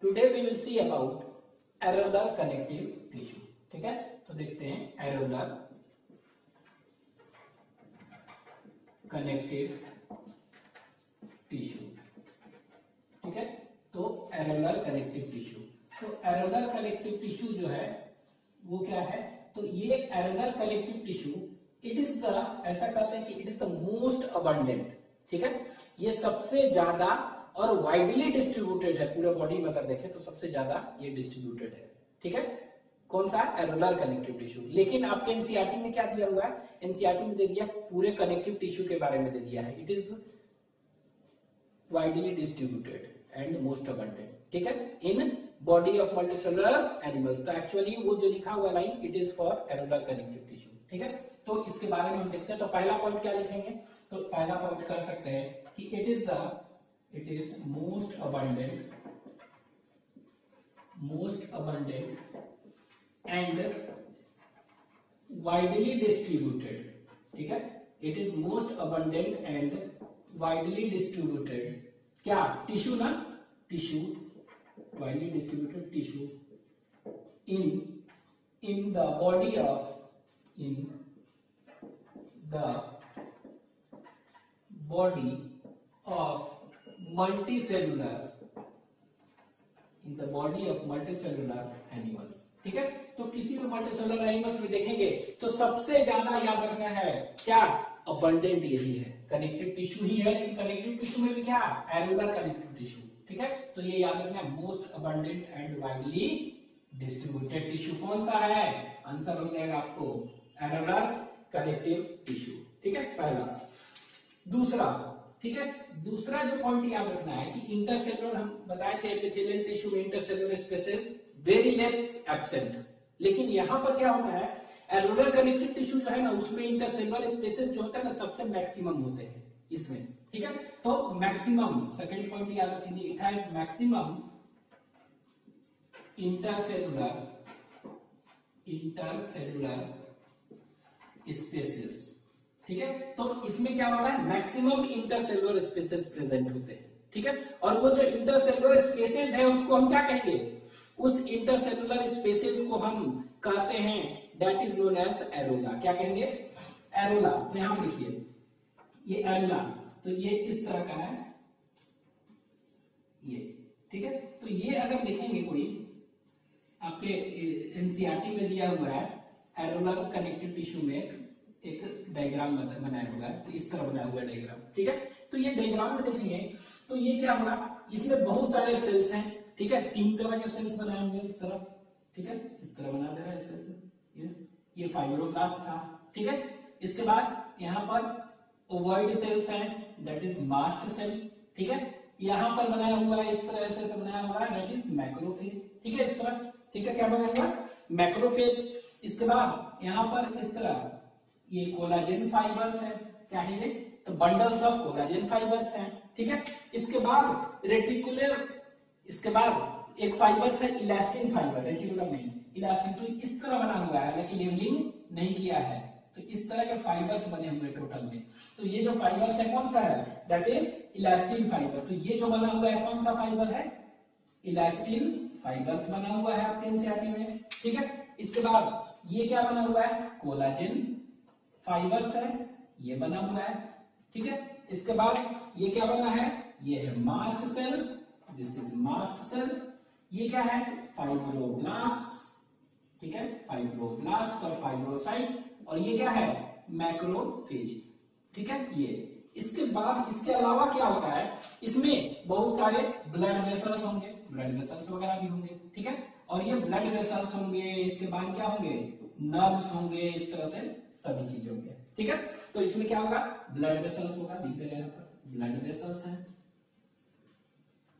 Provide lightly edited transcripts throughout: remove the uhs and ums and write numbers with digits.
Today we will see about areolar connective tissue. ठीक है, तो देखते हैं एरोलर कनेक्टिव टिश्यू। ठीक है, तो एरोलर कनेक्टिव टिश्यू, तो एरोलर कनेक्टिव टिश्यू जो है वो क्या है, तो ये areolar connective tissue it is the, ऐसा कहते हैं कि it is the most abundant. ठीक है, ये सबसे ज्यादा और वाइडली डिस्ट्रीब्यूटेड है पूरे बॉडी में, अगर देखें तो सबसे ज्यादा ये डिस्ट्रीब्यूटेड है। ठीक है, कौन सा, एरोलर कनेक्टिव टिश्यू। लेकिन आपके एनसीईआरटी में क्या दिया हुआ है, एनसीईआरटी में दे दिया पूरे कनेक्टिव टिश्यू के बारे में दे दिया है, it is widely distributed and most abundant. ठीक है, in body of multicellular animals. तो एक्चुअली वो जो लिखा हुआ line it is for areolar connective tissue. ठीक है, तो इसके बारे में हम देखते हैं। तो पहला पॉइंट क्या लिखेंगे, तो पहला पॉइंट कर सकते हैं कि it is most abundant and widely distributed. ठीक है, it is most abundant and widely distributed, क्या, टिश्यू ना, tissue, widely distributed tissue in the body of multicellular animals। ठीक है, तो किसी भी मल्टीसेलुलर एनिमल्स में देखेंगे तो सबसे ज्यादा याद रखना है क्या, अबंडेंट यही है, कनेक्टिव टिश्यू ही है। लेकिन कनेक्टिव टिश्यू में भी क्या, एरोलर कनेक्टिव टिश्यू। ठीक है, तो ये याद रखना है, most abundant and widely distributed tissue कौन सा है, आंसर हो जाएगा आपको एरोलर कनेक्टिव टिश्यू। ठीक है, पहला। दूसरा, ठीक है, दूसरा जो पॉइंट याद रखना है कि इंटरसेलुलर, हम बताए थे एपिथेलियल टिश्यू में intercellular spaces very less absent, लेकिन यहां पर क्या होता है, एरोलर कनेक्टिव टिश्यू जो है ना उसमें इंटरसेलुलर स्पेसेस जो होता है ना सबसे मैक्सिमम होते हैं इसमें। ठीक है, तो मैक्सिमम, सेकंड पॉइंट याद रखेंगे, it has maximum intercellular spaces. ठीक है, तो इसमें क्या होता है, मैक्सिमम इंटरसेलुलर स्पेसेस प्रेजेंट होते हैं। ठीक है, और वो जो इंटरसेलुलर स्पेसेस है उसको हम क्या कहेंगे, उस इंटरसेलुलर स्पेसेस को हम कहते हैं that is known as Ellora. क्या कहेंगे, एरोला। तो यहां पर लिखिए ये एरोला, तो ये इस तरह का है ये। ठीक है, तो ये अगर देखेंगे कोई आपके एनसीईआरटी में दिया हुआ है एरोलर कनेक्टिव टिश्यू में एक डायग्राम बनाया हुआ है, तो इस तरह बनाया हुआ है डायग्राम। ठीक है, तो ये डायग्राम में देखेंगे तो ये क्या होगा, इसमें बहुत सारे सेल्स हैं। ठीक है, 3 तरह के सेल्स बनाए होंगे इस तरह। ठीक है, इस तरह बना दे रहा है ऐसे, ये फाइब्रोब्लास्ट था। ठीक है, इसके बाद यहाँ पर ओवॉइड सेल्स हैं, दैट इज मास्ट सेल। ठीक है, यहां पर बनाया हुआ है इस तरह ऐसे बनाया हुआ है, दैट इज मैक्रोफेज। ठीक है, इस तरह। ठीक है, क्या बनाया हुआ, मैक्रोफेज। इसके बाद यहां पर इस तरह ये कोलाजन फाइबर्स है, क्या है ये, तो बंडल्स ऑफ कोलाजन फाइबर्स हैं। ठीक है, इसके बाद रेटिकुलर, इसके बाद एक फाइबर्स है इलास्टिन फाइबर, रेटिकुलर नहीं इलास्टिन। तो इस तरह बना हुआ है, हालांकि लेबलिंग नहीं किया है, तो इस तरह के फाइबर्स बने हुए टोटल में। तो ये जो फाइबर्स है कौन सा है, दैट इज इलास्टिन फाइबर। तो ये जो बना हुआ है कौन सा फाइबर है, इलास्टिन फाइबर्स बना हुआ है आपके एनसीईआरटी में। ठीक है, इसके बाद ये क्या बना हुआ है, कोलाजन फाइबर्स है, ये बना हुआ है। ठीक है, इसके बाद ये क्या बना है, ये है mast cell, this is mast cell. ये क्या है, फाइब्रोब्लास्ट। ठीक है, फाइब्रोब्लास्ट और फाइब्रोसाइट। और ये क्या है, मैक्रोफेज। ठीक है, ये। इसके बाद इसके अलावा क्या होता है, इसमें बहुत सारे ब्लड वेसल्स होंगे, ब्लड वेसल्स वगैरह भी होंगे। ठीक है, और ये ब्लड वेसल्स होंगे, इसके बाद क्या होंगे, नर्व्स होंगे, इस तरह से सभी चीजें होंगे। ठीक है, तो इसमें क्या होगा, ब्लड वेसल्स होगा, लिख दे रहे हैं ब्लड वेसल्स हैं।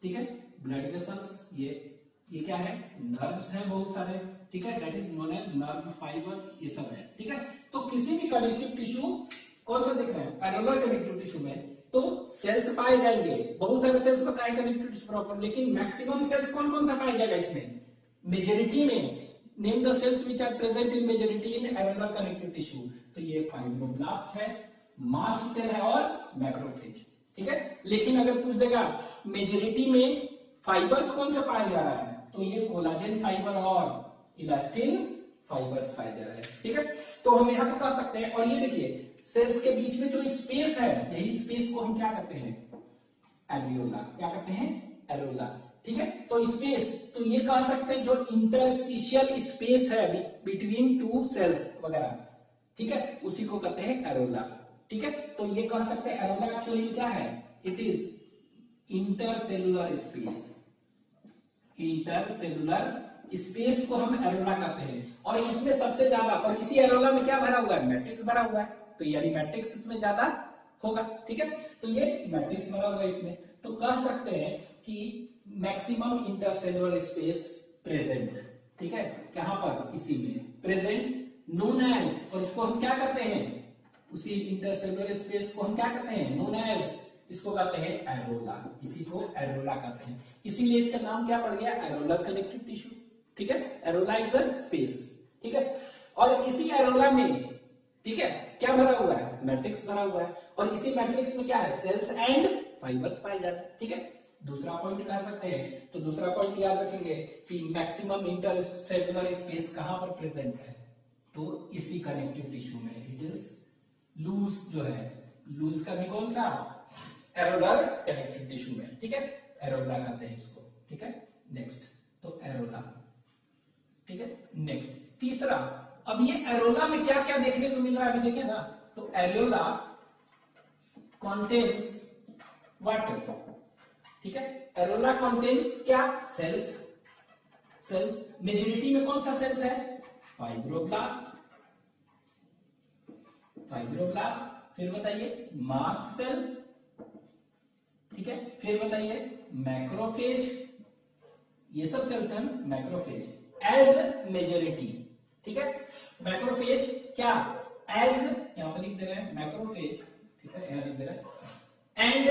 ठीक है, ब्लड वेसल्स, ये क्या है, नर्व्स हैं बहुत सारे। ठीक है, that is known as nerve fibres, ये सब है। ठीक है, तो किसी भी कनेक्टिव टिश्यू कौन सा दिख रहा है, एरोलर कनेक्टिव टिश्यू में तो सेल्स पाए जाएंगे, बहुत सारे सेल्स बताए कनेक्टिव टिश्यू प्रॉपर, लेकिन मैक्सिमम सेल्स कौन कौन सा पाया जाएगा इसमें, मेजॉरिटी में। Name the cells which are present in majority in areolar connective tissue. तो ये फाइब्रोब्लास्ट है, मास्ट सेल है और मैक्रोफेज। ठीक है, लेकिन अगर पूछ देगा मेजॉरिटी में फाइबर्स कौन सा पाया जा रहा है, तो ये कोलाजन फाइबर और इलास्टिन फाइबर्स पाया जा रहा है। ठीक है, तो हम यहाँ पे कह सकते हैं, और ये देखिए सेल्स के बीच में जो स्पेस है, यही स्पेस को हम क्या कहते हैं, एरियोला। क्या कहते हैं, एरियोला। ठीक है, तो स्पेस, तो ये कह सकते हैं जो इंटरस्टिशियल स्पेस है बिटवीन टू सेल्स वगैरह, ठीक है, उसी को कहते हैं एरियोला। ठीक है, तो ये कह सकते हैं एरियोला एक्चुअली क्या है, it is intercellular space. Intercellular space को हम एरियोला कहते हैं, और इसमें सबसे ज्यादा, और इसी एरियोला में क्या भरा हुआ है, मैट्रिक्स भरा हुआ है, तो यानी मैट्रिक्स इसमें ज्यादा होगा। ठीक है, तो ये मैट्रिक्स भरा हुआ है इसमें, तो कह सकते हैं कि मैक्सिमम इंटरसेलुलर स्पेस प्रेजेंट। ठीक है, कहां पर, इसी में प्रेजेंट, नोन एज, और इसको हम क्या करते हैं, उसी इंटरसेलुलर स्पेस को हम क्या कहते हैं, नोन एज, इसको कहते हैं एरियोला, इसी को एरियोला कहते हैं, इसीलिए इसका नाम क्या पड़ गया, एरियोलर कनेक्टिव टिश्यू। ठीक है, एरियोला इज अ स्पेस। ठीक है, और इसी एरियोला में, ठीक है, क्या भरा हुआ है, मैट्रिक्स भरा हुआ है, और इसी मैट्रिक्स में क्या है, सेल्स एंड फाइबर्स पाए जाते हैं। ठीक है, दूसरा पॉइंट कह सकते हैं, तो दूसरा पॉइंट याद रखेंगे कि मैक्सिमम इंटरसेलुलर स्पेस कहां पर प्रेजेंट है, तो इसी कनेक्टिव टिश्यू में। इट इज लूज, जो है लूज का भी कौन सा, एरियोलर कनेक्टिव टिश्यू में। ठीक है, एरियोला कहते हैं इसको। ठीक है, नेक्स्ट, तो एरियोला। ठीक है, नेक्स्ट तीसरा, अब ये एरियोला में क्या क्या देखने को मिल रहा है, अभी देखें ना, तो एरियोला कंटेन्स व्हाट, ठीक है, एरियोला कंटेन्स क्या, सेल्स। सेल्स मेजॉरिटी में कौन सा सेल्स है, फाइब्रोब्लास्ट। फाइब्रोब्लास्ट, फिर बताइए मास्ट सेल। ठीक है, फिर बताइए मैक्रोफेज, ये सब सेल्स हैं मैक्रोफेज एज मेजॉरिटी। ठीक है, मैक्रोफेज क्या, एज, यहां पर लिख दे रहे हैं मैक्रोफेज। ठीक है, यहां लिख दे रहे हैं, एंड,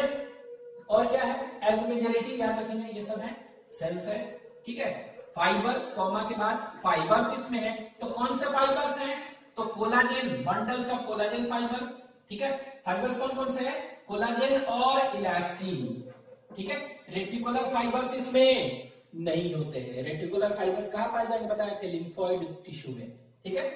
और क्या है, एज मेजॉरिटी, याद रखेंगे ये सब है सेल्स है। ठीक है, फाइबर्स, कॉमा के बाद फाइबर्स इसमें है, तो कौन से फाइबर्स हैं, तो collagen, bundles of collagen fibres. ठीक है, फाइबर्स कौन कौन से हैं, कोलाजेन और इलास्टिन। ठीक है, रेटिकुलर फाइबर्स इसमें नहीं होते हैं, रेटिकुलर फाइबर्स कहां पाए जाएंगे, बताए थे लिम्फोइड टिश्यू में। ठीक है,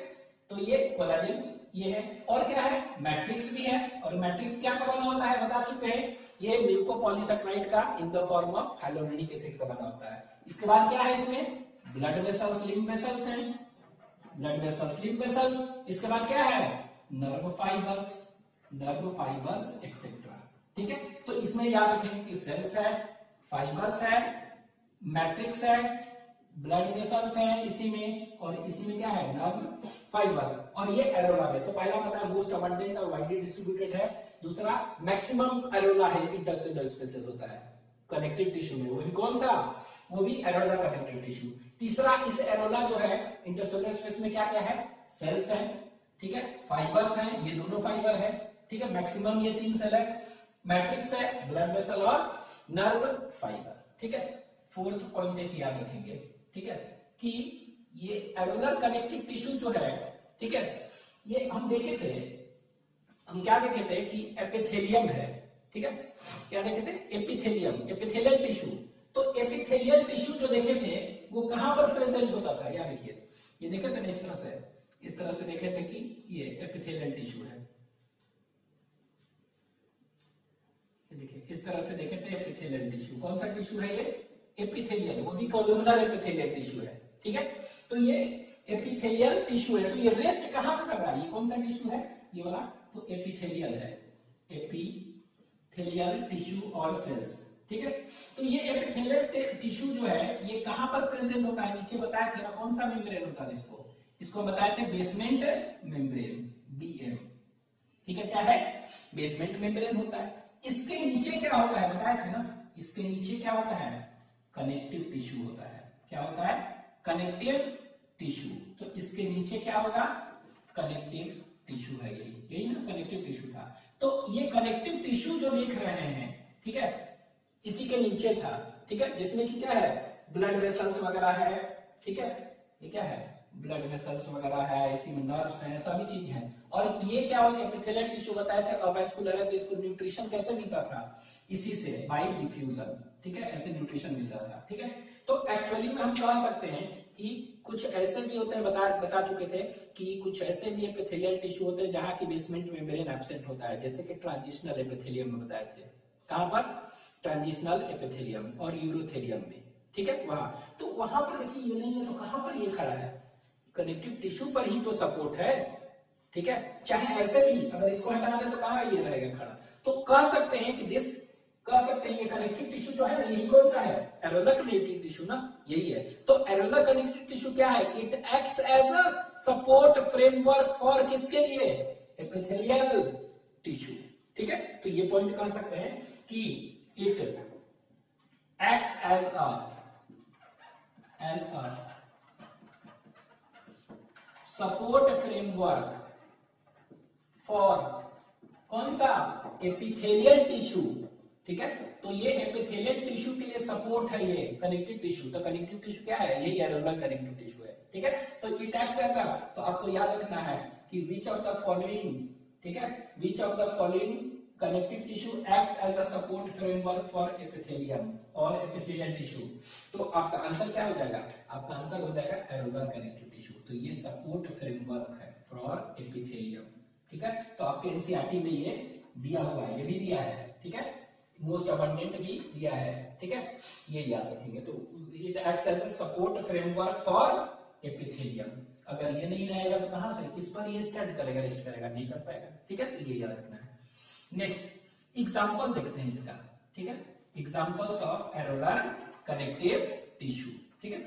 तो ये कोलाजेन ये है, और क्या है, मैट्रिक्स भी है, और मैट्रिक्स क्या का बना होता है, बता चुके हैं, ये म्यूकोपॉलीसेकेराइड का in the form of hyaluronic acid का बना होता है। इसके बाद क्या है, इसमें ब्लड वेसल्स, लिम्फ वेसल्स हैं, ब्लड वेसल्स, लिम्फ वेसल्स। इसके बाद क्या है, nerve fibres, nerve fibres etcetera. ठीक है, तो इसमें याद रखेंगे कि सेल्स है, फाइबर्स है, मैट्रिक्स है, ब्लड वेसल्स है इसी में, और इसी में क्या है, नर्व फाइबर्स, और ये एरियोला में। तो पहला पता है मोस्ट अबंडेंट और वाइडली डिस्ट्रीब्यूटेड है, दूसरा मैक्सिमम एरियोला है, इंटरसेलुलर स्पेसेस होता है कनेक्टिव टिश्यू में, वो भी कौन सा, वो भी एरियोला कनेक्टिव टिश्यू। तीसरा, इस एरियोला जो है इंटरसेलुलर स्पेस में क्या क्या है, सेल्स है, ठीक है, फाइबर्स हैं, ये दोनों फाइबर है, ठीक है, मैक्सिमम ये 3 सेल है, मैट्रिक्स है, ब्लड वेसल और नर्व फाइबर। ठीक है, फोर्थ पॉइंट एक याद रखेंगे, ठीक है, कि ये एरियोलर कनेक्टिव टिश्यू जो है, ठीक है, ये हम देखे थे, हम क्या देखे थे कि एपिथेलियम है। ठीक है, क्या देखे थे, एपिथेलियम, एपिथेलियल टिश्यू। तो एपिथेलियल टिश्यू जो देखे थे वो कहां पर प्रेजेंट होता था, याद रखिए, ये देखे थे ना, इस तरह से देखे थे कि ये एपिथेलियल टिश्यू है, देखिए इस तरह से देखे थे एपिथेलियल टिश्यू। कौन सा टिश्यू है ये, एपिथेलियल, वो भी कोलुमनर एपिथेलियल टिश्यू है। ठीक है, तो ये एपिथेलियल टिश्यू है, तो ये रेस्ट कहां पर कर रहा है, ये कौन सा टिश्यू है, ये वाला, तो एपिथेलियल है, एपिथेलियल टिश्यू और सेल्स। ठीक है, तो ये एपिथेलियल टिश्यू जो है ये कहां पर प्रेजेंट होता है, नीचे बताया थे ना, कौन सा मेम्ब्रेन होता है, इसको बताए थे बेसमेंट मेम्ब्रेन, बीएम। ठीक है, क्या है, बेसमेंट मेम्ब्रेन होता है। इसके नीचे क्या होता है, बताए थे ना, इसके नीचे क्या होता है, कनेक्टिव टिश्यू होता है। क्या होता है, कनेक्टिव टिश्यू। तो इसके नीचे क्या होगा, कनेक्टिव टिश्यू है, यही ना कनेक्टिव टिश्यू था। तो ये कनेक्टिव टिश्यू जो देख रहे हैं, ठीक है, इसी के नीचे था। ठीक है, जिसमें कि क्या है, ब्लड वेसल्स वगैरह है। ठीक है, ये क्या है, ब्लड वेसल्स वगैरह है, इसी में नर्व्स हैं, सभी चीज हैं। और ये क्या हो गया, एपिथेलियल टिश्यू बताया था अवैस्कुलर है, तो इसको न्यूट्रिशन कैसे मिलता था, इसी से, बाय डिफ्यूजन। ठीक है, ऐसे न्यूट्रिशन मिलता था। ठीक है, तो एक्चुअली में हम कह सकते हैं कि कुछ ऐसे भी होते हैं, बता चुके थे कि कुछ ऐसे भी एपिथेलियल टिश्यू होते हैं जहां की बेसमेंट मेम्ब्रेन एब्सेंट होता है, जैसे कि ट्रांजिशनल एपिथेलियम में बताए थे। कहां पर? ट्रांजिशनल एपिथेलियम और यूरोथेलियम में। ठीक है, वहां तो वहां पर देखिए ये नहीं है, तो कहां पर ये खड़ा है? कनेक्टिव टिश्यू पर ही तो सपोर्ट है। ठीक है, चाहे ऐसे भी अगर इसको हटा दें तो कहां ये रहेगा खड़ा। तो कह सकते हैं कि कह सकते हैं ये कनेक्टिव टिश्यू जो है ना, यही कौन सा है? एरोलर कनेक्टिव टिश्यू ना, यही है। तो एरोलर कनेक्टिव टिश्यू क्या है? It acts as a support framework for किसके लिए? Epithelial tissue. ठीक है, तो ये पॉइंट कह सकते हैं कि it acts as a support framework for कौन सा? Epithelial tissue. ठीक है, तो ये एपिथेलियल टिश्यू के लिए सपोर्ट है ये कनेक्टिव टिश्यू। तो कनेक्टिव टिश्यू क्या है? ये एरोलर कनेक्टिव टिश्यू है। ठीक है, तो इट एक्ट्स एज अ, तो आपको याद रखना है कि विच ऑफ द फॉलोइंग, ठीक है, which of the following connective tissue acts as a support framework for epithelium और एपिथेलियल टिश्यू। तो आपका आंसर क्या हो जाएगा? आपका आंसर हो जाएगा एरोलर कनेक्टिव टिश्यू। तो ये सपोर्ट फ्रेमवर्क है फॉर एपिथेलियम। ठीक है, तो आपके एनसीईआरटी में ये दिया हुआ है, ये भी दिया है। ठीक है, मोस्ट अबंडेंट भी दिया है। ठीक है, ये याद रखेंगे। तो it acts as a support framework for epithelium. अगर ये नहीं रहेगा तो कहां से, किस पर ये स्टैंड करेगा? रेस्ट करेगा, नहीं कर पाएगा। ठीक है, तो ये याद रखना है। नेक्स्ट एग्जांपल देखते हैं इसका। ठीक है, examples of areolar connective tissue. ठीक है,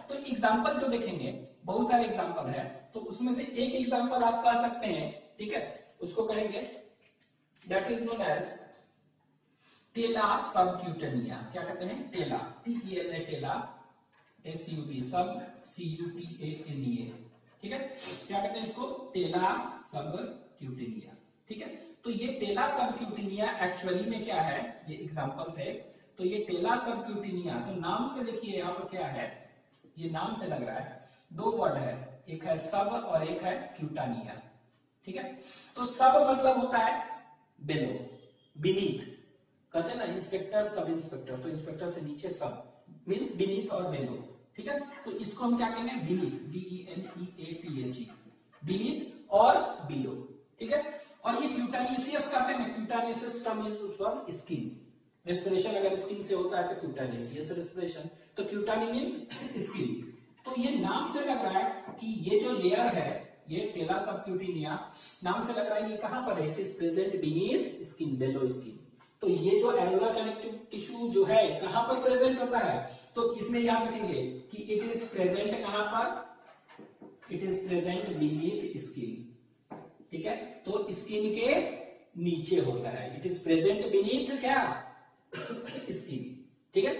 तो एग्जांपल जो देखेंगे, बहुत सारे एग्जांपल है, तो उसमें से एक एग्जांपल आप कह सकते हैं। ठीक है, उसको कहेंगे दैट इज नोन एज टेला सबक्यूटेनिया। क्या कहते हैं? टेला, TELA, टेला, SUB सब, CUTANEA। ठीक है, क्या कहते हैं इसको? टेला सबक्यूटेनिया। ठीक है, तो ये टेला सबक्यूटेनिया एक्चुअली में क्या है? ये एग्जांपल्स है। तो ये टेला सबक्यूटेनिया, तो नाम से देखिए यहाँ पर क्या है, ये नाम से लग रहा है, दो वर्ड है, एक है सब और एक है क्यूटानिया। ठीक है, तो सब मतलब होता है बेलो, बीनीथ, कहते हैं ना इंस्पेक्टर सब इंस्पेक्टर, तो इंस्पेक्टर से नीचे सब मींस बीनीथ और बेलो। ठीक है, तो इसको हम क्या कहेंगे? बीनीथ, BENEATH, बीनीथ और बिलो। ठीक है, और ये क्यूटानियस कहते हैं ना, क्यूटानियस term used for skin. Respiration अगर स्किन से होता है तो क्यूटानियस रेस्पिरेशन, तो क्यूटानी मींस स्किन। तो ये नाम से लग रहा है कि ये जो लेयर है, ये टेला सबक्यूटेनिया, नाम से लग रहा है ये कहां पर है? It is present beneath skin, below skin. तो ये जो एरोलर कनेक्टिव टिश्यू जो है कहां पर प्रेजेंट होता है? तो इसमें याद रखेंगे कि इट इज प्रेजेंट कहां पर? It is present beneath skin. ठीक है, तो स्किन के नीचे होता है। इट इज प्रेजेंट बीनीथ क्या? स्किन। ठीक है,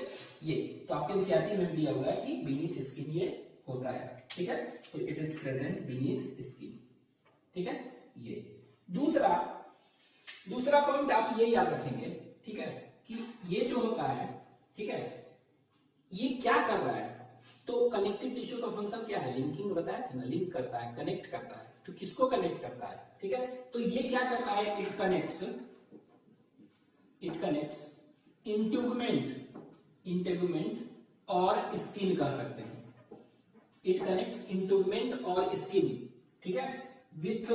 ये तो आपके एनसीईआरटी में दिया हुआ है कि बीनीथ स्किन ये होता है। ठीक है, तो it is present beneath skin. ठीक है, ये दूसरा पॉइंट आप ये याद रखेंगे। ठीक है, कि ये जो होता है, ठीक है, ये क्या कर रहा है? तो कनेक्टिव टिश्यू का फंक्शन क्या है? लिंकिंग बताया था ना, लिंक करता है, कनेक्ट करता है। तो किसको कनेक्ट करता है? ठीक है, तो ये क्या करता है? इट कनेक्ट्स इंटेगुमेंट और स्किन कह सकते हैं। इट कनेक्ट्स इंटेगुमेंट और स्किन। ठीक है, विथ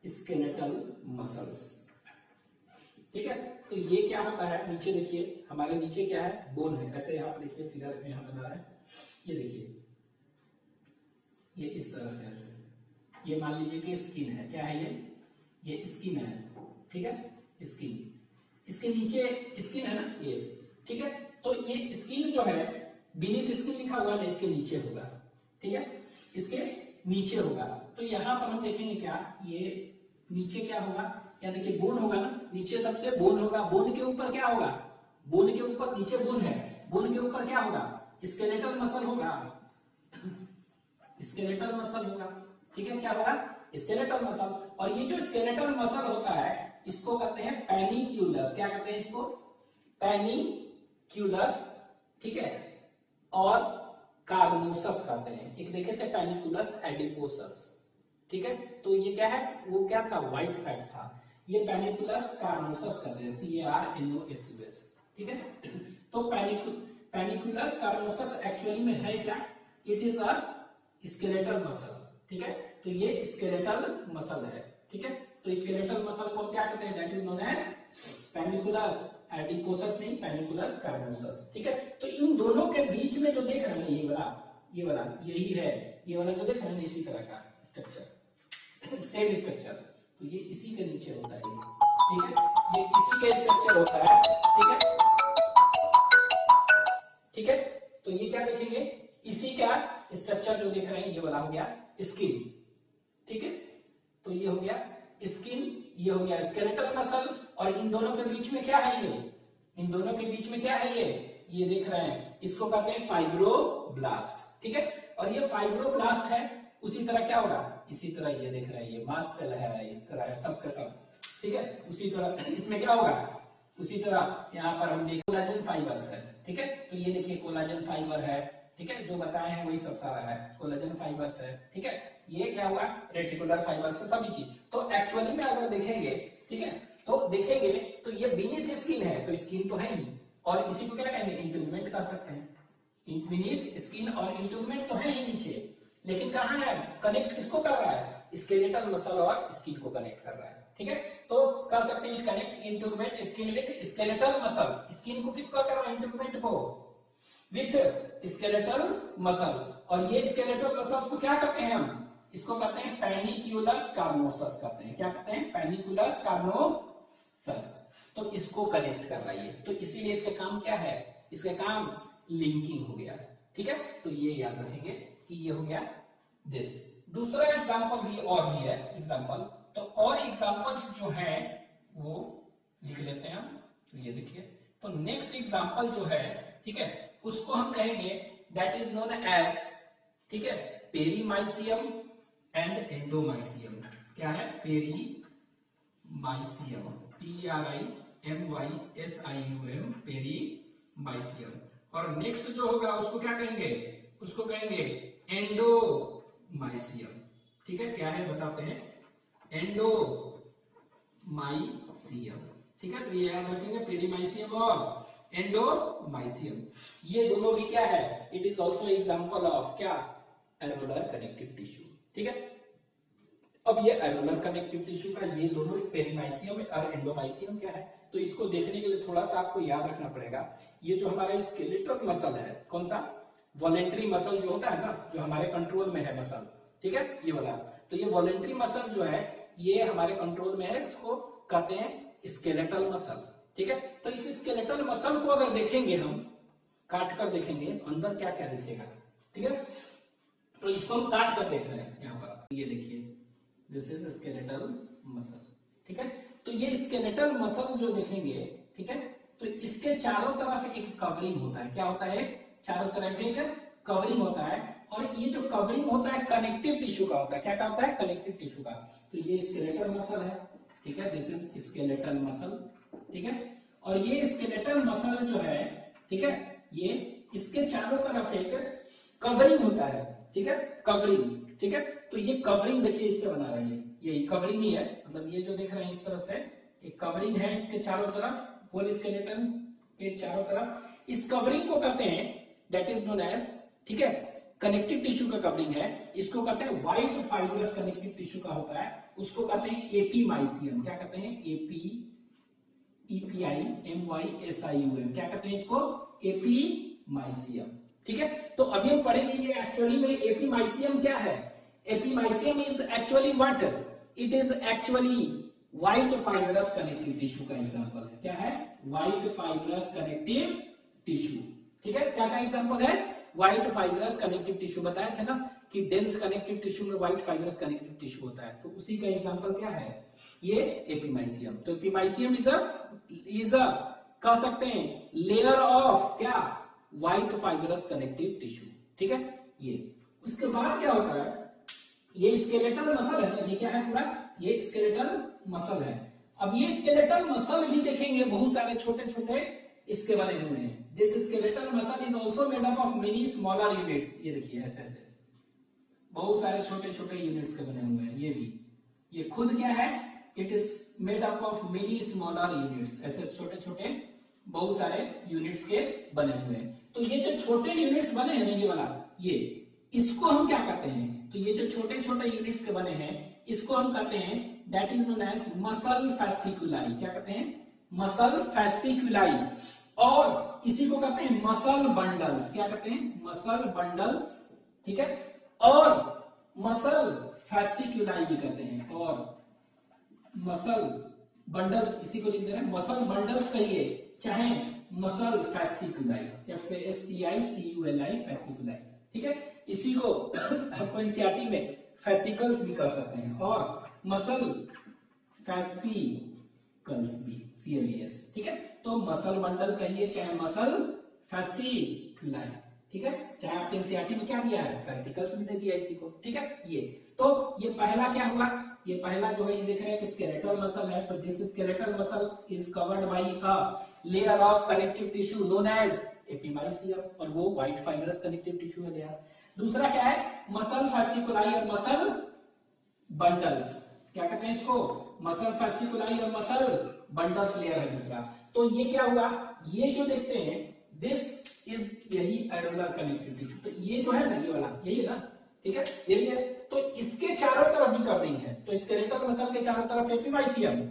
स्केलेटल मसल्स। ठीक है, तो ये क्या होता है? नीचे देखिए, हमारे नीचे क्या है? बोन है। कैसे? यहाँ पर देखिए, फिगर में यहाँ बना रहा है, ये देखिए, ये इस तरह से ऐसे, ये मान लीजिए कि स्किन है। क्या है ये स्किन है। ठीक है, स्किन, इसके नीचे स्किन है ना ये। ठीक है, तो ये स्किन जो है, बीनीथ स्किन लिखा हुआ है, इसके नीचे होगा। ठीक है, इसके नीचे होगा। तो यहां पर हम देखेंगे क्या, ये नीचे क्या होगा? क्या देखिए, बोन होगा ना, नीचे सबसे बोन होगा। बोन के ऊपर क्या होगा? बोन के ऊपर, नीचे बोन है, बोन के ऊपर क्या होगा? स्केलेटल मसल होगा। स्केलेटल मसल होगा। ठीक है, क्या होगा? Skeletal muscle. और ये जो स्केलेटल मसल होता है, इसको कहते हैं पैनिक्यूलस। क्या कहते हैं इसको? पैनिक्यूलस। ठीक है, और कार्नोसस कहते हैं। एक देखे थे पैनिकुलस एडिपोसस। ठीक है, तो ये क्या है? वो क्या था? व्हाइट फैट था। ये पैनिकुलस कार्नोसस कहते हैं, CARNOSUS, ठीक है। तो पैनिकुलस कार्नोसस एक्चुअली में है क्या? It is a skeletal muscle, ठीक है। तो ये स्केलेटल मसल है, ठीक है। तो स्केलेटल मसल को क्या कहते हैं? दैट इज नोन एज पैनिकुलस एडिपोसस, नहीं पैनिकुलस कार्नोसस, ठीक है। तो इन दोनों के बीच में जो देख रहे हैं ये वाला यही है, ये वाला जो देख रहे हैं इसी तरह का स्ट्रक्चर, सेम स्ट्रक्चर, तो ये इसी के नीचे होता है, ठीक है। ये इसी का स्ट्रक्चर होता है, ठीक है, ठीक है। तो ये क्या देखेंगे? इसी का स्ट्रक्चर जो देख रहे हैं ये वाला हो गया स्किन, ठीक है। तो ये हो गया स्किन, ये हो गया स्केलेटल मसल, और इन दोनों के बीच में क्या है? इन दोनों के बीच में क्या है? ये देख रहे हैं, इसको कहते हैं फाइब्रोब्लास्ट, ठीक है। और ये फाइब्रोब्लास्ट है, उसी तरह क्या होगा? इसी तरह ये देख रहे हैं, ये मास्ट सेल है, इस तरह है सब का सब, ठीक है। उसी तरह इसमें क्या होगा? उसी तरह यहाँ पर हम देखें कोलाजन फाइबर्स है, ठीक है। तो ये देखिए कोलाजन फाइबर है, ठीक है, जो बताए हैं वही सब सारा है, कोलाजन फाइबर्स है, ठीक है। ये क्या हुआ? रेटिकुलर फाइबर्स है, सभी चीज। तो एक्चुअली में अगर देखेंगे, ठीक है, तो देखेंगे तो ये बीनीथ स्किन है, तो स्किन तो है ही, और इसी को क्या कहेंगे? इंटुगमेंट कह सकते हैं। बीनीथ स्किन और इंटुगमेंट तो है ही नीचे, लेकिन कहाँ है? कनेक्ट किसको कर रहा है? स्केलेटल मसल और स्किन को कनेक्ट कर रहा है, ठीक है। तो कह सकते हैं it connect integument skin with skeletal muscles. Skin को किसको कर रहा है? इंटुगमेंट को विथ स्केलेटल मसल्स। और ये स्केलेटल मसल्स को क्या कहते हैं? हम इसको कहते हैं पैनिकुलस कार्नोसस कहते हैं। क्या कहते हैं? पैनिकुलस कार्नोसस। तो इसको कनेक्ट कर रहा है, तो इसीलिए इसका काम क्या है? इसका काम लिंकिंग हो गया, ठीक है। तो ये याद रखेंगे कि ये हो गया दिस। दूसरा एग्जांपल भी और भी है एग्जांपल, तो और एग्जांपल्स जो है वो लिख लेते हैं हम। तो ये देखिए, तो नेक्स्ट एग्जांपल जो है, ठीक है, उसको हम कहेंगे दैट इज नोन एज, ठीक है, पेरीमाइसियम एंड एंडोमाइसियम। क्या है? Perimysium, PRIMYSIUM, perimysium. और नेक्स्ट जो होगा उसको क्या कहेंगे? उसको कहेंगे एंडोमाइसियम, ठीक है। क्या है बताते हैं? एंडोमाइसियम, ठीक है। तो ये याद रखेंगे, पेरीमाइसियम और एंडोमाइसियम, ये दोनों भी क्या है? It is also example of क्या? एरोलर कनेक्टिव टिश्यू, ठीक है। अब ये एरोलर कनेक्टिव टिश्यू का ये दोनों पेरीमाइसियम और एंडोमाइसियम क्या है? तो इसको देखने के लिए थोड़ा सा आपको याद रखना पड़ेगा। ये जो हमारा स्केलेटल मसल है, कौन सा? वॉलेंट्री मसल जो होता है ना, जो हमारे कंट्रोल में है मसल, ठीक है, ये वाला। तो ये वॉलेंट्री मसल जो है ये हमारे कंट्रोल में है, इसको कहते हैं स्केलेटल मसल, ठीक है। तो इस स्केलेटल मसल को अगर देखेंगे हम, काट कर देखेंगे अंदर क्या क्या दिखेगा, ठीक है। तो इसको हम काट कर देख रहे हैं यहाँ पर, ये देखिए दिस इज स्केलेटल मसल, ठीक है। तो ये स्केलेटल मसल जो देखेंगे, ठीक है, तो इसके चारों तरफ एक कवरिंग होता है। क्या होता है? चारों तरफ एक कवरिंग होता है, और ये जो कवरिंग होता है कनेक्टिव टिश्यू का होता है। क्या होता है? कनेक्टिव टिश्यू का। तो ये स्केलेटल मसल है, ठीक है, दिस इज स्केलेटल मसल, ठीक है। और ये स्केलेटल मसल जो है, ठीक है, ये इसके चारों तरफ एक कवरिंग होता है, ठीक है, कवरिंग, ठीक है। तो ये कवरिंग देखिए इससे बना रही है, ये कवरिंग ही है, मतलब ये जो देख रहे हैं इस तरफ से एक कवरिंग है इसके चारों तरफ, होल स्केलेटन के चारों तरफ। इस कवरिंग को कहते हैं दैट इज नोन एज, ठीक है, कनेक्टिव टिश्यू का कवरिंग है, इसको कहते हैं व्हाइट फाइब्रस कनेक्टिव टिश्यू का होता है, उसको कहते हैं एपीमाइसियम। क्या कहते हैं? EPIMYSIUM, क्या कहते हैं इसको? एपीमाइसियम, ठीक है। तो अभी हम पढ़ेंगे ये एक्चुअली में एपीमाइसियम क्या है। Epimysium is actually what? It is actually white fibrous connective tissue का एग्जांपल है। क्या है? व्हाइट फाइब्रस कनेक्टिव टिश्यू, ठीक है। क्या का एग्जांपल है? White fibrous connective tissue. बताया था ना कि डेंस कनेक्टिव टिश्यू में व्हाइट फाइब्रस कनेक्टिव टिश्यू होता है, तो उसी का एग्जांपल क्या है? ये एपीमाइसियम। तो एपीमाइसियम इज अ कह सकते हैं लेयर ऑफ क्या? व्हाइट फाइब्रस कनेक्टिव टिश्यू, ठीक है। ये उसके बाद क्या होता है? ये स्केलेटल मसल है ना, ये क्या है पूरा? ये स्केलेटल मसल है। अब ये स्केलेटल मसल भी देखेंगे बहुत सारे छोटे छोटे इसके बने हुए हैं। This skeletal muscle is also made up of many smaller units. ये देखिए ऐसे ऐसे बहुत सारे छोटे छोटे यूनिट्स के बने हुए हैं। ये भी, ये खुद क्या है? It is made up of many smaller units, ऐसे छोटे छोटे बहुत सारे यूनिट्स के बने हुए हैं। तो ये जो छोटे यूनिट्स बने हैं ना, ये वाला, ये इसको हम क्या कहते हैं, तो ये जो छोटे छोटे यूनिट्स के बने हैं इसको हम कहते हैं that is known as muscle fasciculi. क्या कहते हैं, मसल फैसिकुलाई। और इसी को कहते हैं मसल बंडल्स। क्या कहते हैं, मसल बंडल्स, ठीक है। और मसल फैसिकुलाई भी कहते हैं, और मसल बंडल्स इसी को लिख दे रहे हैं, मसल बंडल्स कहिए चाहे मसल फैसिकुलाई, FASCICULI फैसिकुलाई, ठीक है। इसी को आपको एनसीईआरटी में फैसिकल्स भी कर सकते हैं, और मसल फैसिकल्स भी, CLES, ठीक है। तो मसल बंडल कहिए चाहे मसल फैसिकुलाई, ठीक है। चाहे आपके एनसीईआरटी में क्या दिया है, फैसिकल्स भी दे दिया इसी को, ठीक है। ये तो ये पहला क्या हुआ, ये पहला जो है ये देख रहे हैं कि स्केलेटल मसल है, तो this skeletal muscle is covered by a layer of connective tissue known as epimysium, और वो व्हाइट फाइब्रस कनेक्टिव टिश्यू है लेयर। दूसरा क्या है, मसल फैसिकुलाई और मसल बंडल्स। क्या कहते हैं इसको, मसल फैसिकुलाई और मसल बंडल्स लेयर है दूसरा। तो ये क्या हुआ, ये जो देखते हैं दिस इज यही एरोलर कनेक्टिव टिश्यू। तो ये जो है ना, ये वाला यही है ना, ठीक है, यही है। तो इसके चारों तरफ भी कवरिंग है, तो स्केलेटल मसल के चारों तरफ एपिमाइसियम,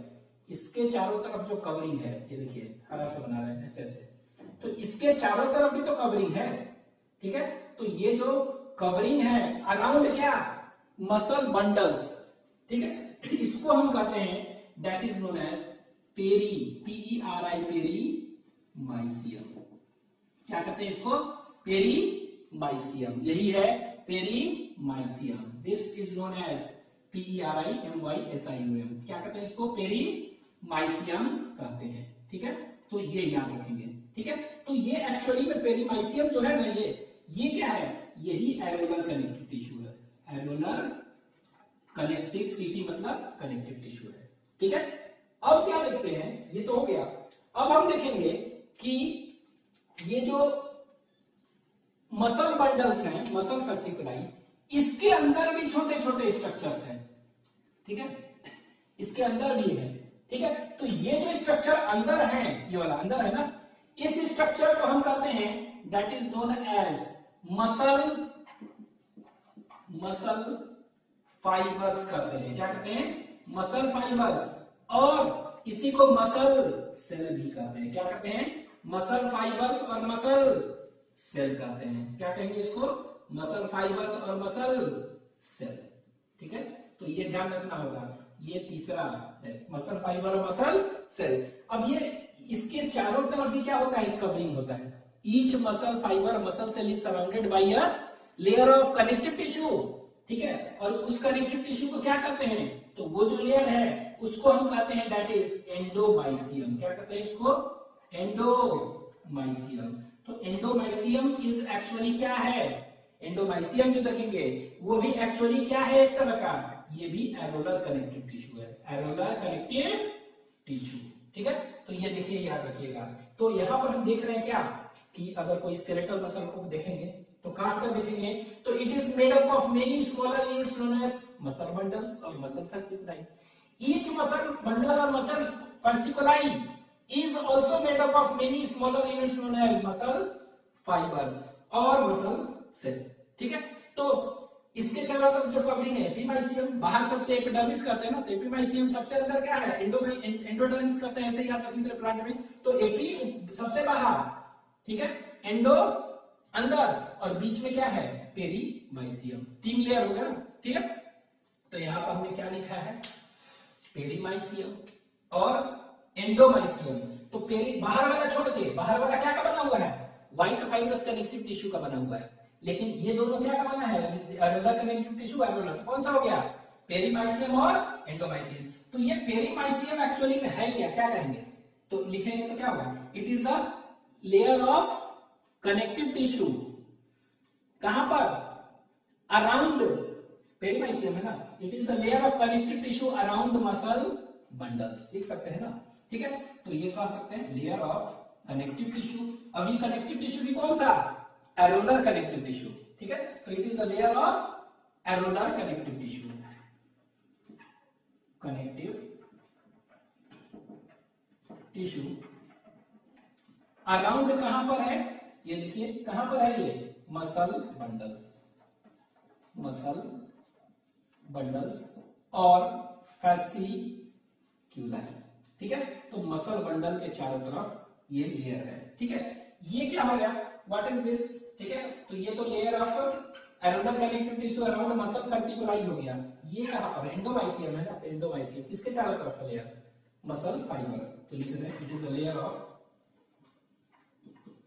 इसके चारों तरफ जो कवरिंग है, ये देखिए हरा सा बना रहे हैं ऐसे ऐसे, तो इसके चारों तरफ भी तो कवरिंग है, ठीक है। तो ये जो कवरिंग है अराउंड क्या, मसल बंडल्स, ठीक है, इसको हम कहते हैं that is known as peri, PERI, perimysium. क्या कहते हैं इसको, पेरीमाइसियम, यही है perimysium. This is known as PERIMYSIUM। क्या कहते हैं इसको, पेरीमाइसियम कहते हैं, ठीक है। तो ये याद रखेंगे, ठीक है। तो ये एक्चुअली में पेरीमाइसियम जो है ना, ये क्या है, यही एरोलर कनेक्टिव टिश्यू है। एरोलर कनेक्टिव, CT मतलब कनेक्टिव टिश्यू है, ठीक है। अब क्या देखते हैं, ये तो हो गया। अब हम देखेंगे कि ये जो मसल बंडल्स हैं, मसल फैसिकुलाई, इसके अंदर भी छोटे छोटे स्ट्रक्चर्स हैं, ठीक है, इसके अंदर भी है, ठीक है। तो ये जो स्ट्रक्चर अंदर है, ये वाला अंदर है ना, इस स्ट्रक्चर को हम कहते हैं that is known as muscle fibres कहते हैं। क्या कहते हैं, मसल फाइबर्स, और इसी को मसल सेल भी कहते हैं। क्या कहते हैं, मसल फाइबर्स और मसल सेल कहते हैं। क्या कहेंगे इसको, मसल फाइबर्स और मसल सेल, ठीक है। तो ये ध्यान रखना होगा, ये तीसरा है, मसल फाइबर और मसल सेल। अब ये इसके चारों तरफ भी क्या होता है, कवरिंग होता है। Each muscle fibre muscle cell is surrounded by a layer of connective tissue, ठीक है। और उस कनेक्टिव टिश्यू को क्या कहते हैं, तो वो जो लेयर है उसको हम कहते हैं दैट इज एंडोमाइसियम। क्या कहते हैं इसको, एंडोमाइसियम। तो एंडोमाइसियम इज एक्चुअली क्या है, एंडोमाइसियम जो देखेंगे वो भी एक्चुअली क्या है, एक तरह का, ये भी एरोलर कनेक्टिव टिश्यू है, एरोलर कनेक्टिव टिश्यू, ठीक है। तो ये देखिए, याद रखिएगा। तो यहां पर हम देख रहे हैं क्या, कि अगर कोई स्केलेटल मसल को देखेंगे तो काट कर देखेंगे, तो it is made up of many smaller units known as muscle bundles और muscle fasciculi. Each muscle bundle और muscle fasciculi is also made up of many smaller units known as muscle fibers और muscle cell, ठीक है। तो इसके चारों तरफ जो कवरिंग है एपिमाइसियम, बाहर सबसे एपिडर्मिस करते हैं ना, तो एपिमाइसियम सबसे अंदर क्या है, एंडोडर्मिस करते हैं, ऐसे ही याद रखने के लिए प्लांट में। तो एपी सबसे बाहर, ठीक है, एंडो अंदर, और बीच में क्या है, पेरीमाइसियम। 3 लेयर हो गया ना, ठीक है। तो यहां पर हमने क्या लिखा है, पेरीमाइसियम और एंडोमाइसियम। तो बाहर वाला छोड़ के, बाहर वाला क्या का बना हुआ है, व्हाइट फाइब्रस कनेक्टिव टिश्यू का बना हुआ है, लेकिन ये दोनों क्या का बना है, एरोलर कनेक्टिव टिश्यू, एरोलर। तो कौन सा हो गया, पेरीमाइसियम और एंडोमाइसियम। तो ये पेरीमाइसियम एक्चुअली में है क्या, क्या कहेंगे, तो लिखेंगे तो क्या होगा, it is a layer of connective tissue, कहां पर, अराउंड, पेरीमाइसियम है ना, it is the layer of connective tissue around muscle bundles, लिख सकते हैं ना, ठीक है। तो ये कह सकते हैं लेयर ऑफ कनेक्टिव टिश्यू। अभी कनेक्टिव टिश्यू भी कौन सा, एरोलर कनेक्टिव टिश्यू, ठीक है। तो it is the layer of areolar connective tissue, connective tissue around कहां पर है, ये देखिए कहां पर है, ये मसल बंडल्स और फैसिक्यूला, ठीक है। तो मसल बंडल के चारों तरफ ये लेयर है, ठीक है। ये क्या हो गया, व्हाट इज दिस, ठीक है। तो ये तो layer of areolar connective tissue around muscle fasciculi हो गया। ये कहां पर, एंडोमाइसियम है ना, एंडोमाइसियम किसके चारों तरफ है लेयर, मसल फाइबर्स। तो लिख रहे हैं it is a layer of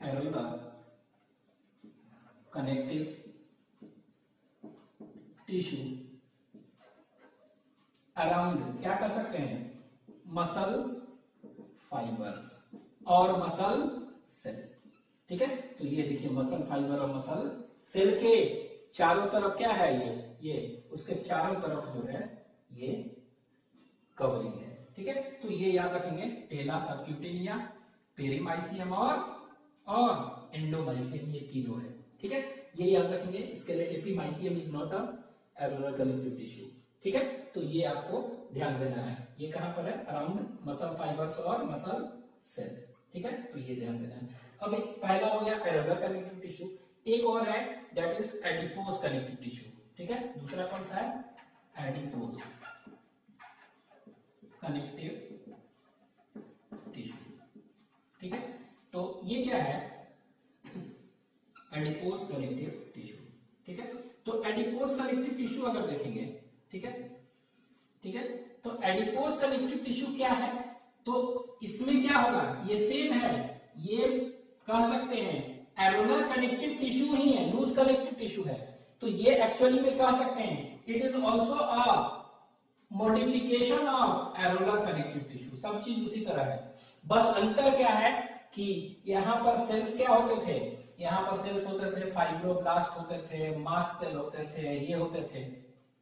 areolar connective tissue around, क्या कर सकते हैं, मसल फाइबर्स और मसल सेल, ठीक है। तो ये देखिए मसल फाइबर और मसल सेल के चारों तरफ क्या है, ये उसके चारों तरफ जो है ये कवरिंग है, ठीक है। तो ये याद रखेंगे, टेला सबक्यूटेनिया, पेरीमाइसियम और एंडोमाइसियम, ये तीनों है, ठीक है। ये याद रखेंगे। Skeletal epimysium is not a areolar connective tissue, ठीक है। तो ये आपको ध्यान देना है, ये कहां पर है, अराउंड मसल फाइबर्स और मसल सेल, ठीक है। तो ये ध्यान देना है। अब एक पहला हो गया एरोलर कनेक्टिव टिश्यू, एक और है that is adipose connective tissue, ठीक है। दूसरा कौन सा है, एडिपोज कनेक्टिव टिश्यू, ठीक है। तो ये क्या है, एडिपोज कनेक्टिव टिश्यू, ठीक है। तो एडिपोज कनेक्टिव टिश्यू अगर देखेंगे, ठीक है, ठीक है। तो एडिपोज कनेक्टिव टिश्यू क्या है, तो इसमें क्या होगा, ये सेम है, ये कह सकते हैं एरोलर कनेक्टिव टिश्यू ही है, लूज कनेक्टिव टिश्यू है। तो ये एक्चुअली में कह सकते हैं it is also a modification of areolar connective tissue, सब चीज उसी तरह है। बस अंतर क्या है कि यहां पर सेल्स क्या होते थे, यहां पर सेल्स होते थे फाइब्रोब्लास्ट होते थे, मास्ट सेल होते थे, ये होते थे,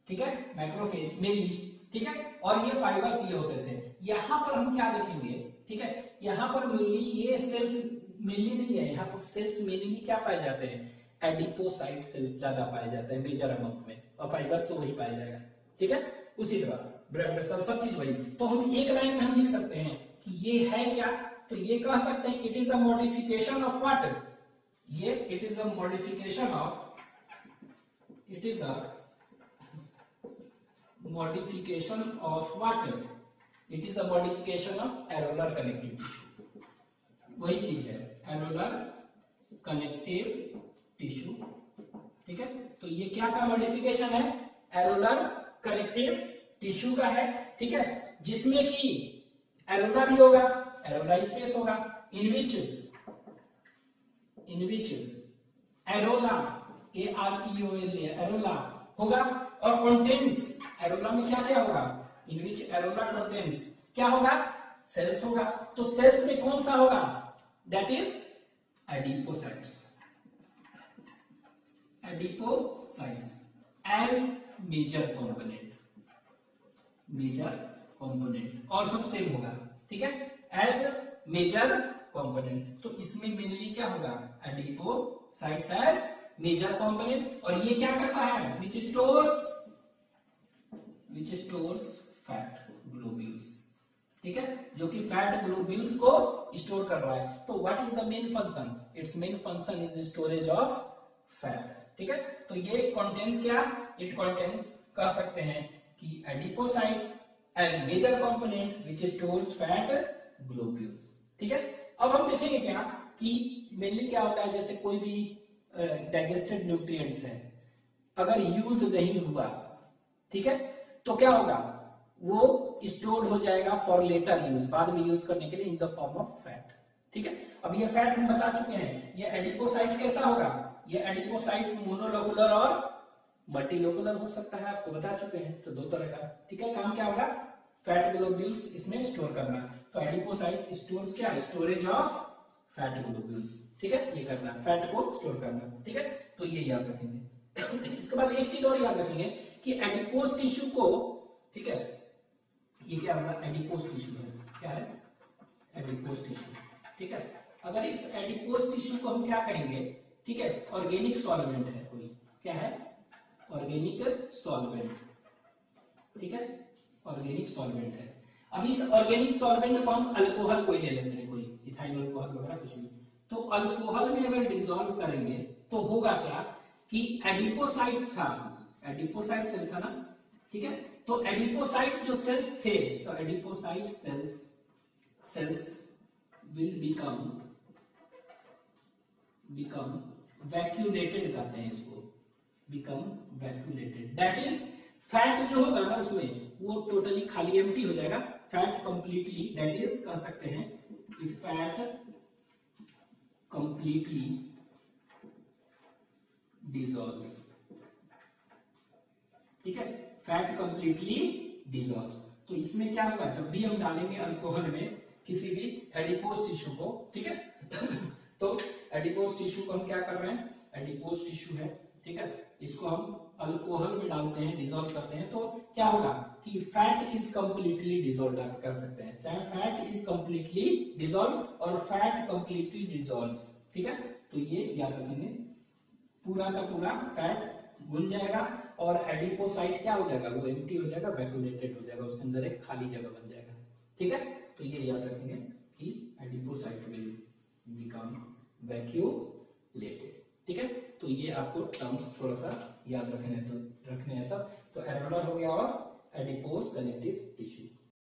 ठीक है, मैक्रोफेज मेनली, ठीक है। और ये फाइबर्स ये होते थे। यहां पर हम क्या देखेंगे, ठीक है, यहां पर मेनली ये सेल्स मेनली नहीं है, यहाँ पर सेल्स मेनली क्या पाए जाते हैं, एडिपोसाइट सेल्स ज्यादा पाए जाते हैं मेजर अमाउंट में, और फाइबर तो वही पाया जाएगा, ठीक है। उसी तरह ब्लड प्रेशर सब चीज वही। तो हम एक लाइन में हम लिख सकते हैं कि ये है क्या, तो ये कह सकते हैं it is a modification of what, ये it is a modification of, it is a modification of what, it is a modification of areolar connective tissue, वही चीज है एरोलर कनेक्टिव टिश्यू, ठीक है। तो ये क्या का मॉडिफिकेशन है, एरोलर कनेक्टिव टिश्यू का है, ठीक है, जिसमें कि एरोला भी होगा, एरोला स्पेस होगा, इन विच एरोला AREOLA एरोला होगा, और कंटेंस एरोला में क्या क्या होगा, इन विच एरोला कंटेंस क्या होगा, सेल्स होगा। तो सेल्स में कौन सा होगा, that is adipocytes, adipocytes as major component, और सब सेम होगा, ठीक है, एज मेजर कंपोनेंट। तो इसमें मेनली क्या होगा, एडिपोसाइट्स एज मेजर कंपोनेंट, और ये क्या करता है, विच स्टोर्स फैट ग्लोब्यूल्स, ठीक है, जो कि फैट ग्लोब्यूल्स को स्टोर कर रहा है। तो what is the main function, it's main function is storage of fat, ठीक है। तो ये कंटेंस क्या, इट कंटेंस कह सकते हैं कि adipocytes as major component which stores fat globules, ठीक है। अब हम देखेंगे क्या कि मेनली क्या होता है, जैसे कोई भी डाइजेस्टेड न्यूट्रिएंट्स है, अगर यूज नहीं हुआ, ठीक है, तो क्या होगा, वो स्टोर्ड हो जाएगा फॉर लेटर यूज, बाद में यूज करने के लिए in the form of fat, ठीक है। अब ये फैट हम बता चुके हैं, ये एडिपोसाइट्स कैसा होगा, ये एडिपोसाइट्स मोनोलोकुलर और मल्टीलोकुलर हो सकता है, आपको बता चुके हैं। तो दो तरह का, ठीक है, काम क्या होगा, फैट ग्लोब्यूल्स इसमें स्टोर करना। तो एडिपोसाइट्स स्टोर्स क्या, स्टोरेज ऑफ फैट ग्लोब्यूल्स, ठीक है, ये करना, फैट को स्टोर करना, ठीक है। तो ये याद रखेंगे। इसके बाद एक चीज और याद रखेंगे कि एडिपोज टिश्यू को, ठीक है, ये क्या होगा, एडिपोज टिश्यू है, क्या है, एडिपोज टिश्यू, ठीक है। अगर इस एडिपोज टिश्यू को हम क्या कहेंगे, ठीक है, ऑर्गेनिक सॉल्वेंट है कोई, क्या है, ऑर्गेनिक सॉल्वेंट, ठीक है, ऑर्गेनिक सॉल्वेंट है। अब इस ऑर्गेनिक सॉल्वेंट को हम अल्कोहल कोई ले लेते हैं, कोई इथाइल अल्कोहल वगैरह कुछ भी, तो अल्कोहल में अगर डिसॉल्व करेंगे तो होगा क्या कि एडिपोसाइट्स था, एडिपोसाइट सेल था ना, ठीक है, तो एडिपोसाइट जो सेल्स थे, तो adipocyte cells will become vacuolated कहते हैं इसको, become vacuolated, that is fat जो होगा ना उसमें वो टोटली खाली एम्प्टी हो जाएगा, फैट कंप्लीटली, दैट इज कह सकते हैं कि फैट कंप्लीटली डिसॉल्व्स, ठीक है, फैट कंप्लीटली डिसॉल्व्स। तो इसमें क्या होगा, जब भी हम डालेंगे अल्कोहल में किसी भी एडिपोज टिश्यू को, ठीक है तो एडिपोज टिश्यू को हम क्या कर रहे हैं, एडिपोज टिश्यू है, ठीक है, इसको हम अल्कोहल में डालते हैं, डिसॉल्व करते हैं, तो क्या होगा कि फैट इज कंप्लीटली डिसॉल्व, आप कर सकते हैं, चाहे फैट इज कंप्लीटली डिसॉल्व और फैट कंप्लीटली डिसॉल्व्स, ठीक है, तो ये याद रखेंगे, पूरा का पूरा फैट घुल जाएगा और एडिपोसाइट क्या हो जाएगा, वो एम्प्टी हो जाएगा, वैक्यूलेटेड हो जाएगा, उसके अंदर एक खाली जगह बन जाएगा, ठीक है, तो ये याद रखेंगे कि एडिपोसाइट विल बिकम वैक्यूलेटेड, ठीक है, तो ये आपको टर्म्स थोड़ा सा याद रखने हैं सब, तो एरोलर हो गया और एडिपोज कनेक्टिव टिश्यू।